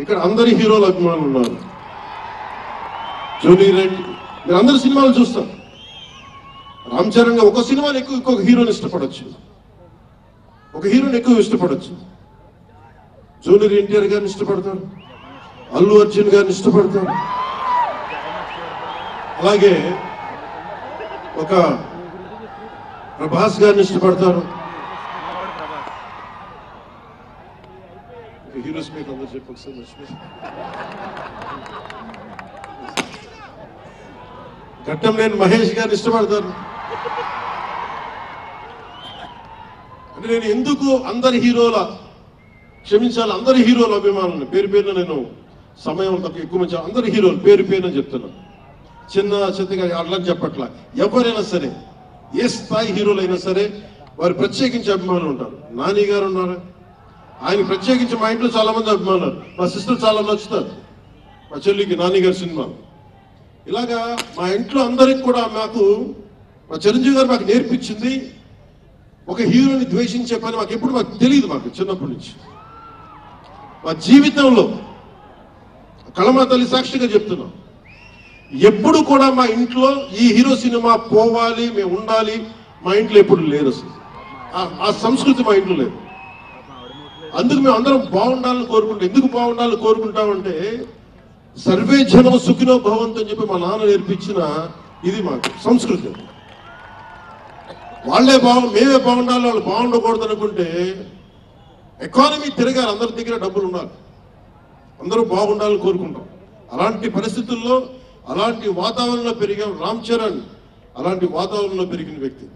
ఇక్కడ అందరి హీరోల అభిమానులు ఉన్నారు. జూనియర్ రెడ్డి, మీరు అందరు సినిమాలు చూస్తారు. రామ్ చరణ్ ఒక సినిమాని ఎక్కువ ఇంకొక హీరోని ఇష్టపడచ్చు, ఒక హీరోని ఎక్కువ ఇష్టపడచ్చు. జూనియర్ ఎన్టీఆర్ గారిని ఇష్టపడతారు, అల్లు అర్జున్ గారిని ఇష్టపడతారు, అలాగే ఒక ప్రభాస్ గారిని ఇష్టపడతారు. హీరోస్ మీకు అందరూ చెప్పి ఒకసారి మర్చిపోయి ఘట్టం నేను మహేష్ గారిని ఇష్టపడతాను. అంటే నేను ఎందుకు అందరి హీరోల క్షమించాలి, అందరి హీరోల అభిమానులు పేరు పేరున నేను సమయం తక్కువ ఎక్కువ మంచి అందరి హీరోలు పేరు పేరున చెప్తున్నాను. చిన్న చిత్తగా అట్లా చెప్పట్లా. ఎవరైనా సరే ఏ స్థాయి హీరోలు అయినా సరే వారు ప్రత్యేకించి అభిమానులు ఉంటారు. నాని గారు ఉన్నారు, ఆయన ప్రత్యేకించి మా ఇంట్లో చాలా మంది అభిమానులు. మా సిస్టర్ చాలా నచ్చుతారు, మా చెల్లికి నాని గారి సినిమా. ఇలాగా మా ఇంట్లో అందరికి కూడా మాకు మా చిరంజీవి గారు మాకు నేర్పించింది ఒక హీరోని ద్వేషించే పని మాకు ఎప్పుడు మాకు తెలియదు. మాకు చిన్నప్పటి నుంచి మా జీవితంలో కళమా తల్లి సాక్షిగా చెప్తున్నాం, ఎప్పుడు కూడా మా ఇంట్లో ఈ హీరో సినిమా పోవాలి మేము ఉండాలి మా ఇంట్లో ఎప్పుడు లేదు. అసలు ఆ సంస్కృతి మా ఇంట్లో లేదు. అందుకు మేము అందరం బాగుండాలని కోరుకుంటాం. ఎందుకు బాగుండాలని కోరుకుంటామంటే సర్వే జనం సుఖినో భవంతు అని చెప్పి మా నాన్న నేర్పించిన ఇది మాకు సంస్కృతి. వాళ్ళే మేమే బాగుండాలి, వాళ్ళు బాగుండకూడదు అనుకుంటే ఎకానమీ తిరగాలి, అందరి దగ్గర డబ్బులు ఉండాలి, అందరూ బాగుండాలని కోరుకుంటాం. అలాంటి పరిస్థితుల్లో అలాంటి వాతావరణంలో పెరిగాం. రామ్ చరణ్ అలాంటి వాతావరణంలో పెరిగిన వ్యక్తి.